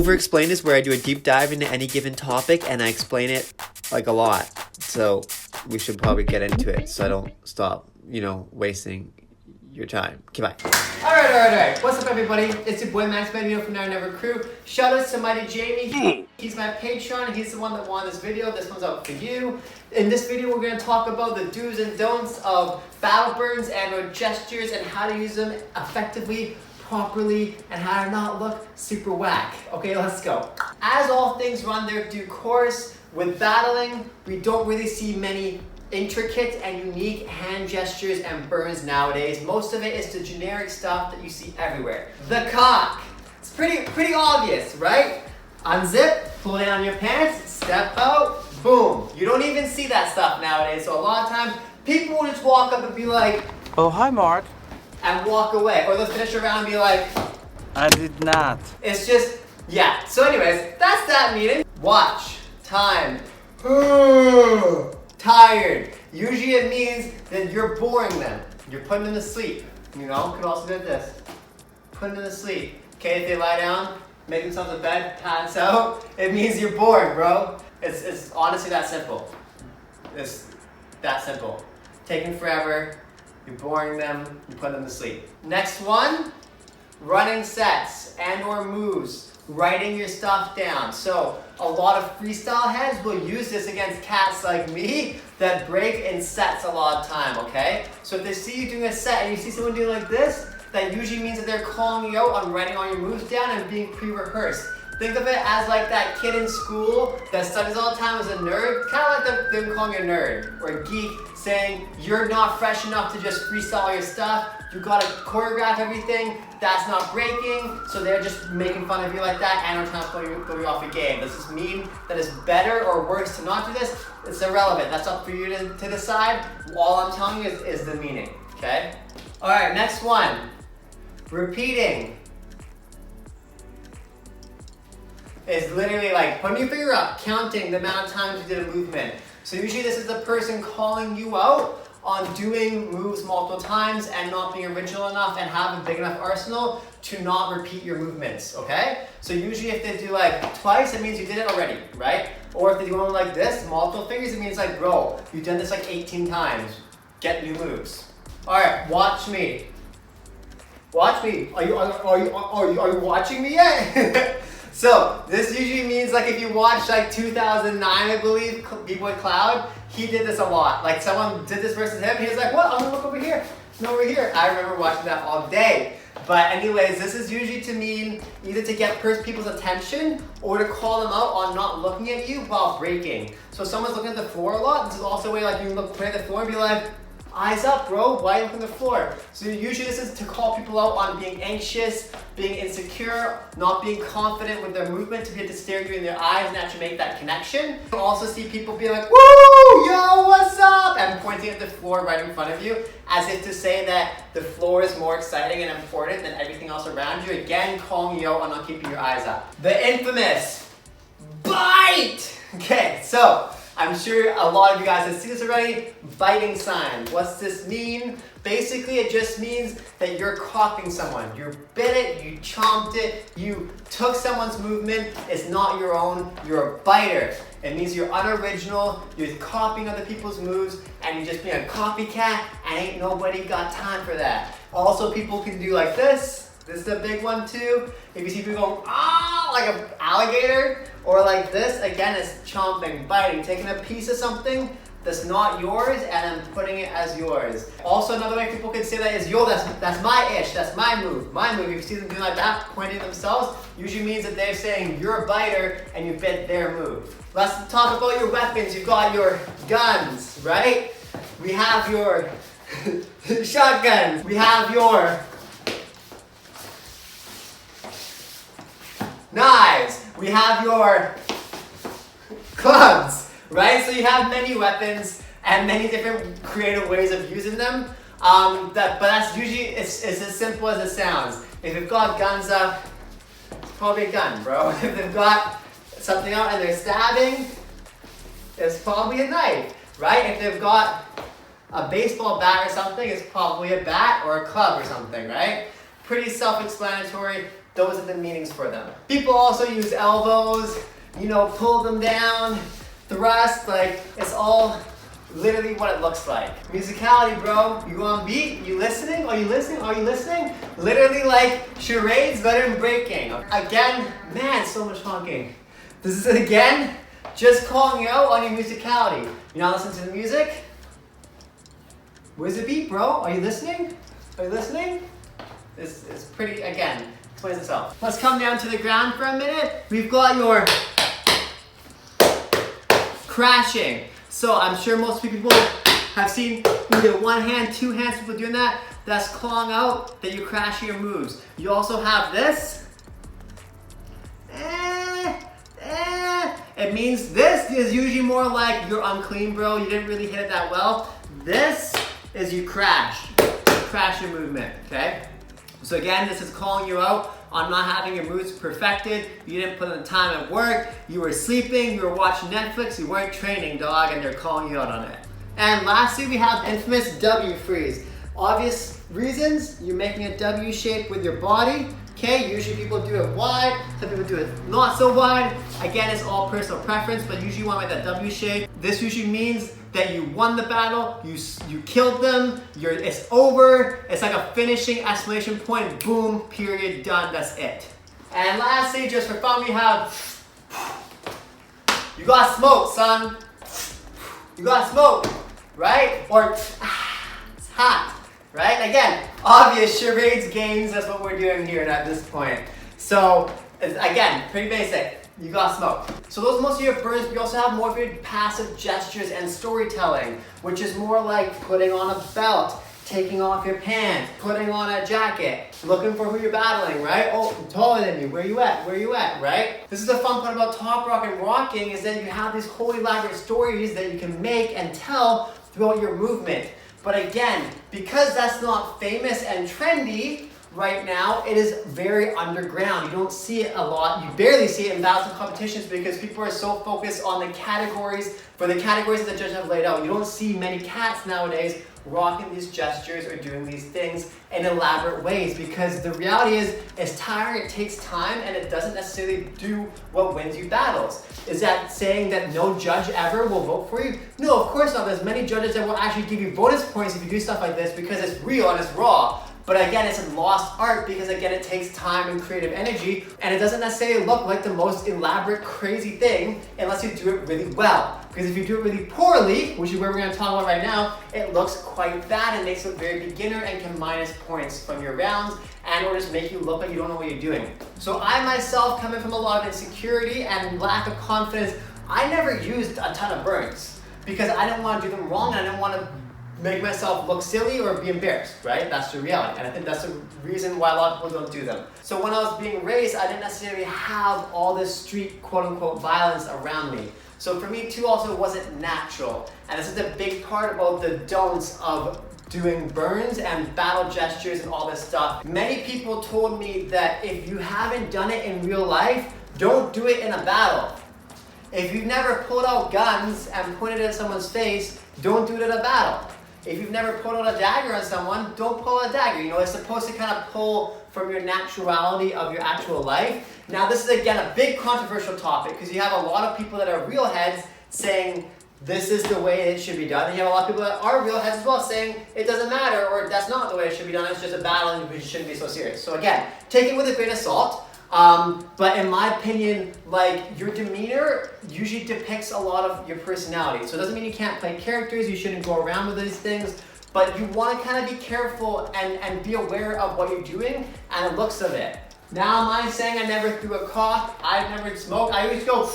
OverExplained is where I do a deep dive into any given topic and I explain it like a lot. So we should probably get into it so I don't stop, wasting your time. Okay, bye. Alright. What's up, everybody? It's your boy Magnus.Magneto from Now Never Crew. Shout out to Mighty Jamie. He's my Patreon. He's the one that won this video. This one's out for you. In this video, we're going to talk about the do's and don'ts of battle burns and/or gestures and how to use them effectively, properly, and how to not look super whack. Okay, let's go. As all things run their due course, with battling, we don't really see many intricate and unique hand gestures and burns nowadays. Most of it is the generic stuff that you see everywhere. The cock. It's pretty obvious, right? Unzip, pull down your pants, step out, boom. You don't even see that stuff nowadays. So a lot of times, people will just walk up and be like, "Oh, hi, Mark," and walk away. Or they'll finish around and be like, "I did not." It's just, yeah. So anyways, that's that meeting. Watch. Time. Tired. Usually it means that you're boring them. You're putting them to sleep. Could also do this. Putting them to sleep. Okay, if they lie down, make themselves a bed, pass out, it means you're bored, bro. It's honestly that simple. It's that simple. Taking forever, you're boring them, you put them to sleep. Next one, running sets and/or moves. Writing your stuff down. So a lot of freestyle heads will use this against cats like me that break in sets a lot of time, okay? So if they see you doing a set and you see someone doing like this, that usually means that they're calling you out on writing all your moves down and being pre-rehearsed. Think of it as like that kid in school that studies all the time as a nerd, kind of like them calling you a nerd or a geek, saying you're not fresh enough to just freestyle your stuff, you gotta choreograph everything, that's not breaking, so they're just making fun of you like that and are trying to throw you off your game. Does this mean that it's better or worse to not do this? It's irrelevant, that's up for you to decide. All I'm telling you is the meaning, okay? Alright, next one, repeating. Is literally like putting your finger up, counting the amount of times you did a movement. So usually this is the person calling you out on doing moves multiple times and not being original enough and have a big enough arsenal to not repeat your movements, okay? So usually if they do like twice, it means you did it already, right? Or if they do one like this, multiple fingers, it means like, bro, you've done this like 18 times. Get new moves. All right, watch me. Watch me. Are you watching me yet? So this usually means like if you watch like 2009, I believe, Bboy Cloud, he did this a lot. Like someone did this versus him, he was like, what? I'm gonna look over here. No, over here. I remember watching that all day. But anyways, this is usually to mean either to get people's attention or to call them out on not looking at you while breaking. So if someone's looking at the floor a lot, this is also a way like you can play at the floor and be like, eyes up, bro, why are you looking at the floor? So usually this is to call people out on being anxious, being insecure, not being confident with their movement, to be able to stare you in their eyes and actually make that connection. You also see people be like, woo, yo, what's up? And pointing at the floor right in front of you, as if to say that the floor is more exciting and important than everything else around you. Again, calling you out on not keeping your eyes up. The infamous bite! Okay, so I'm sure a lot of you guys have seen this already. Biting sign. What's this mean? Basically, it just means that you're copying someone. You bit it, you chomped it, you took someone's movement. It's not your own. You're a biter. It means you're unoriginal, you're copying other people's moves, and you're just being a copycat, and ain't nobody got time for that. Also, people can do like this. This is a big one too. If you see people going, ah, like an alligator, or like this, again, it's chomping, biting, taking a piece of something that's not yours and then putting it as yours. Also, another way people can say that is, yo, that's my ish, that's my move. If you see them doing like that, pointing at themselves, usually means that they're saying you're a biter and you bit their move. Let's talk about your weapons. You've got your guns, right? We have your shotguns. We have your knives. We have your clubs, right? So you have many weapons and many different creative ways of using them. But that's usually, it's as simple as it sounds. If you've got guns up, it's probably a gun, bro. If they've got something out and they're stabbing, it's probably a knife, right? If they've got a baseball bat or something, it's probably a bat or a club or something, right? Pretty self-explanatory. those are the meanings for them. People also use elbows, pull them down, thrust, like it's all literally what it looks like. Musicality, bro. You on beat? You listening? Are you listening? Are you listening? Literally like charades, better than breaking. Again, man, so much honking. This is again, just calling you out on your musicality. You not listening to the music? Where's the beat, bro? Are you listening? Are you listening? It's pretty, again, explains itself. Let's come down to the ground for a minute. We've got your crashing. So I'm sure most people have seen either one hand, two hands, people doing that. That's calling out that you're crashing your moves. You also have this. It means this is usually more like you're unclean, bro. You didn't really hit it that well. This is you crash. Crash your movement, okay? So again, this is calling you out on not having your moves perfected. You didn't put in the time at work. You were sleeping, you were watching Netflix, you weren't training, dog, and they're calling you out on it. And lastly, we have infamous W freeze. Obvious reasons, you're making a W shape with your body. Okay, usually people do it wide, some people do it not so wide. Again, it's all personal preference, but usually you want to make that W shape. This usually means that you won the battle, you killed them, it's over. It's like a finishing exclamation point, boom, period, done, that's it. And lastly, just for fun, we have, you got smoke, son. You got smoke, right? Or, it's hot. Right? Again, obvious charades games, that's what we're doing here at this point. So, again, pretty basic. You got smoke. So those are most of your burns. We also have more of your passive gestures and storytelling, which is more like putting on a belt, taking off your pants, putting on a jacket, looking for who you're battling, right? Oh, I'm taller than you. Where you at? Where you at, right? This is the fun part about top rock and rocking is that you have these whole elaborate stories that you can make and tell throughout your movement. But again, because that's not famous and trendy right now, it is very underground. You don't see it a lot. You barely see it in battles and competitions because people are so focused on the categories, for the categories that the judges have laid out. You don't see many cats nowadays rocking these gestures or doing these things in elaborate ways because the reality is it's tiring, it takes time, and it doesn't necessarily do what wins you battles. Is that saying that no judge ever will vote for you? No, of course not. There's many judges that will actually give you bonus points if you do stuff like this because it's real and it's raw. But again, it's a lost art because again, it takes time and creative energy, and it doesn't necessarily look like the most elaborate, crazy thing unless you do it really well. Because if you do it really poorly, which is where we're going to talk about right now, it looks quite bad and makes it very beginner and can minus points from your rounds and or just make you look like you don't know what you're doing. So I myself, coming from a lot of insecurity and lack of confidence, I never used a ton of burns because I didn't want to do them wrong and I didn't want to make myself look silly or be embarrassed, right? That's the reality. And I think that's the reason why a lot of people don't do them. So when I was being raised, I didn't necessarily have all this street quote unquote violence around me. So for me too also it wasn't natural. And this is the big part about the don'ts of doing burns and battle gestures and all this stuff. Many people told me that if you haven't done it in real life, don't do it in a battle. If you've never pulled out guns and pointed it at someone's face, don't do it in a battle. If you've never pulled out a dagger on someone, don't pull out a dagger. You know, it's supposed to kind of pull from your naturality of your actual life. Now, this is, again, a big controversial topic because you have a lot of people that are real heads saying this is the way it should be done. And you have a lot of people that are real heads as well saying it doesn't matter or that's not the way it should be done. It's just a battle and we shouldn't be so serious. So again, take it with a grain of salt. But in my opinion, like your demeanor usually depicts a lot of your personality. So it doesn't mean you can't play characters, you shouldn't go around with these things, but you want to kind of be careful and be aware of what you're doing and the looks of it. Now, am I saying I never threw a cough? I've never smoked. I used to go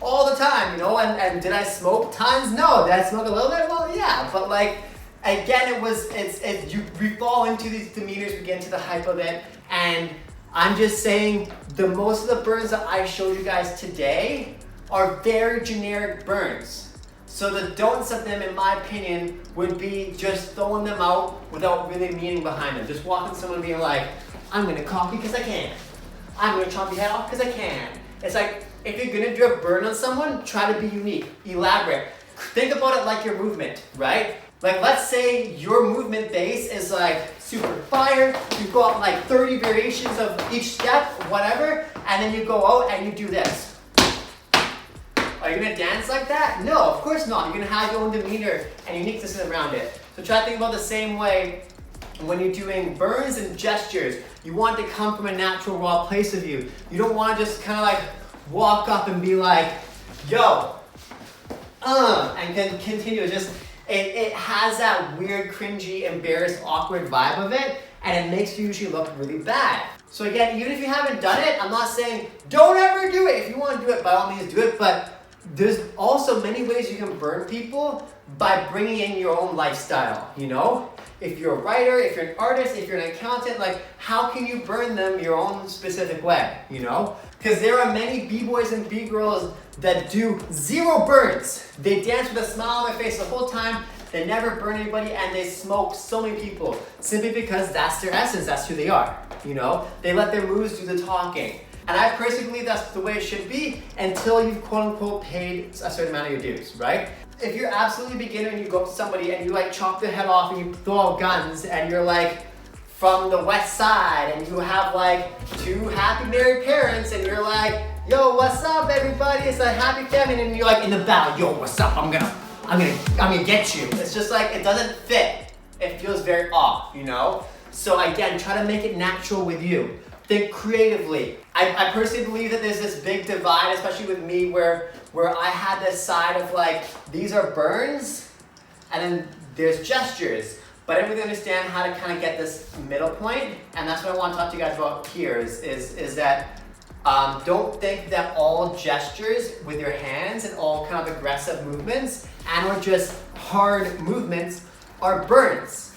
all the time, you know, and did I smoke tons? No. Did I smoke a little bit? Well, yeah, but like, again, we fall into these demeanors, we get into the hype of it, and I'm just saying the most of the burns that I showed you guys today are very generic burns. So the don'ts of them, in my opinion, would be just throwing them out without really meaning behind them. Just walking someone and being like, I'm gonna cough you because I can. I'm gonna chop your head off because I can. It's like, if you're gonna do a burn on someone, try to be unique, elaborate. Think about it like your movement, right? Like let's say your movement base is like super fire, you've got like 30 variations of each step, whatever, and then you go out and you do this. Are you gonna dance like that? No, of course not. You're gonna have your own demeanor and uniqueness around it. So try to think about the same way when you're doing burns and gestures. You want it to come from a natural, raw place of you. You don't want to just kind of like walk up and be like, yo, and then continue. Just it has that weird, cringy, embarrassed, awkward vibe of it, and it makes you usually look really bad. So again, even if you haven't done it, I'm not saying don't ever do it. If you want to do it, by all means do it, but there's also many ways you can burn people by bringing in your own lifestyle, you know? If you're a writer, if you're an artist, if you're an accountant, like how can you burn them your own specific way, you know? Because there are many B-boys and B-girls that do 0 burns. They dance with a smile on their face the whole time, they never burn anybody, and they smoke so many people simply because that's their essence, that's who they are, you know? They let their moves do the talking. And I personally believe that's the way it should be until you've quote unquote paid a certain amount of your dues, right? If you're absolutely a beginner and you go up to somebody and you like chop their head off and you throw out guns and you're like from the west side and you have like 2 happy married parents and you're like, yo, what's up everybody? It's a happy family, and you're like in the battle, yo, what's up? I'm gonna get you. It's just like it doesn't fit. It feels very off, you know? So again, try to make it natural with you. Think creatively. I personally believe that there's this big divide, especially with me, where I had this side of like, these are burns, and then there's gestures. But I didn't really understand how to kind of get this middle point, and that's what I want to talk to you guys about here, is that don't think that all gestures with your hands and all kind of aggressive movements and or just hard movements are burns.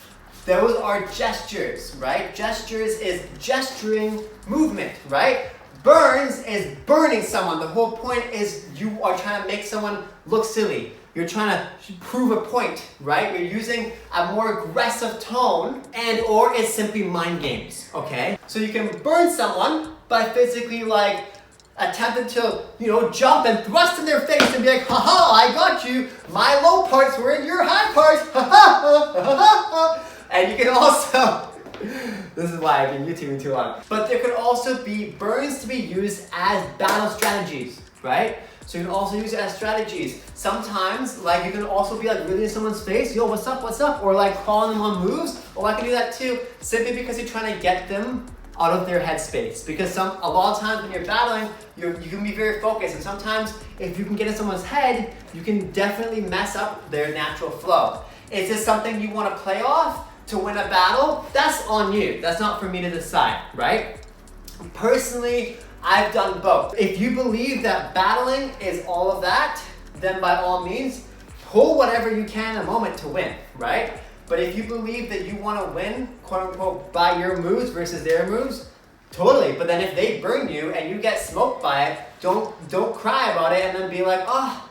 Those are gestures, right? Gestures is gesturing movement, right? Burns is burning someone. The whole point is you are trying to make someone look silly. You're trying to prove a point, right? You're using a more aggressive tone and or it's simply mind games, okay? So you can burn someone by physically like attempting to, you know, jump and thrust in their face and be like, haha, I got you. My low parts were in your high parts. Ha ha ha ha. And you can also, this is why I've been YouTubing too long, but there could also be burns to be used as battle strategies, right? So you can also use it as strategies. Sometimes, like you can also be like really in someone's face, yo, what's up? Or like calling them on moves, or I can do that too, simply because you're trying to get them out of their headspace. Because a lot of times when you're battling, you can be very focused, and sometimes if you can get in someone's head, you can definitely mess up their natural flow. Is this something you want to play off to win a battle? That's on you. That's not for me to decide, right? Personally, I've done both. If you believe that battling is all of that, then by all means, pull whatever you can in a moment to win, right? But if you believe that you want to win, quote unquote, by your moves versus their moves, totally. But then if they burn you and you get smoked by it, don't cry about it and then be like, oh,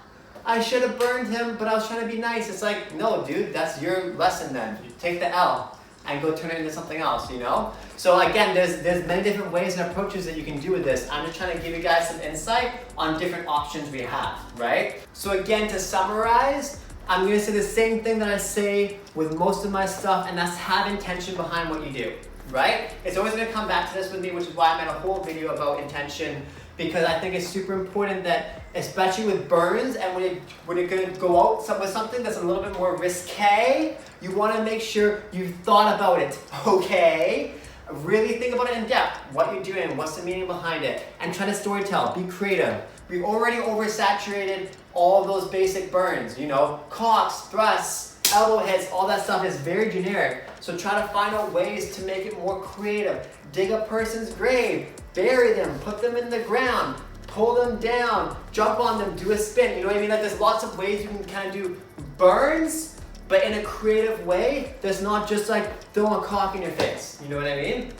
I should have burned him, but I was trying to be nice. It's like, no, dude, that's your lesson then. You take the L and go turn it into something else, you know? So again, there's many different ways and approaches that you can do with this. I'm just trying to give you guys some insight on different options we have, right? So again, to summarize, I'm gonna say the same thing that I say with most of my stuff, and that's have intention behind what you do, right? It's always gonna come back to this with me, which is why I made a whole video about intention, because I think it's super important that, especially with burns and when you're gonna go out with something that's a little bit more risque, you wanna make sure you've thought about it, okay? Really think about it in depth, what you're doing, what's the meaning behind it, and try to storytell, be creative. We've already oversaturated all those basic burns, you know, cocks, thrusts, elbow hits, all that stuff is very generic. So try to find out ways to make it more creative. Dig a person's grave, bury them, put them in the ground, pull them down, jump on them, do a spin. You know what I mean? Like there's lots of ways you can kind of do burns, but in a creative way that's not just like throwing a cock in your face. You know what I mean?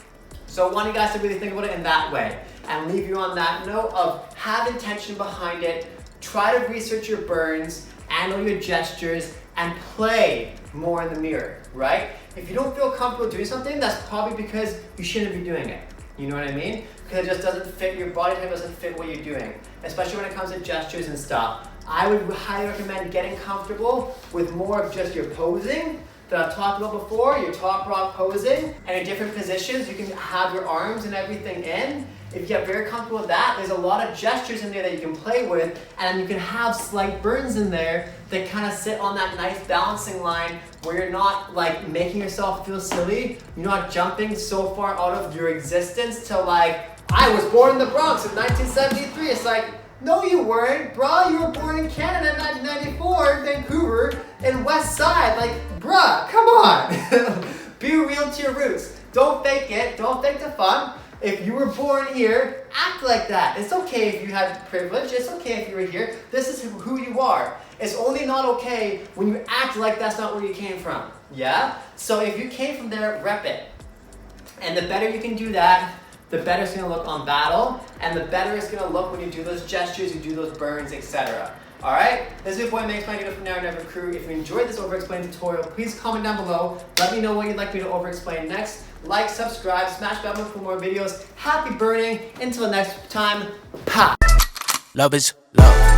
So I want you guys to really think about it in that way and leave you on that note of have intention behind it, try to research your burns, handle your gestures, and play more in the mirror, right? If you don't feel comfortable doing something, that's probably because you shouldn't be doing it. You know what I mean? Because it just doesn't fit your body type, doesn't fit what you're doing. Especially when it comes to gestures and stuff. I would highly recommend getting comfortable with more of just your posing that I've talked about before, your top rock posing, and in different positions, you can have your arms and everything in. If you get very comfortable with that, there's a lot of gestures in there that you can play with, and you can have slight burns in there that kind of sit on that nice balancing line where you're not like making yourself feel silly, you're not jumping so far out of your existence to like, I was born in the Bronx in 1973. It's like, no you weren't, bruh. You were born in Canada in 1994, Vancouver, and West Side. Like, bruh, come on. Be real to your roots. Don't fake it. Don't fake the fun. If you were born here, act like that. It's okay if you had privilege. It's okay if you were here. This is who you are. It's only not okay when you act like that's not where you came from. Yeah? So if you came from there, rep it. And the better you can do that, the better it's going to look on battle, and the better it's going to look when you do those gestures, you do those burns, etc. Alright? This is your boy Magnus.Magneto from Now or Never Crew. If you enjoyed this OverExplained tutorial, please comment down below. Let me know what you'd like me to overexplain next. Like, subscribe, smash bell button for more videos. Happy burning. Until next time, pa! Love is love.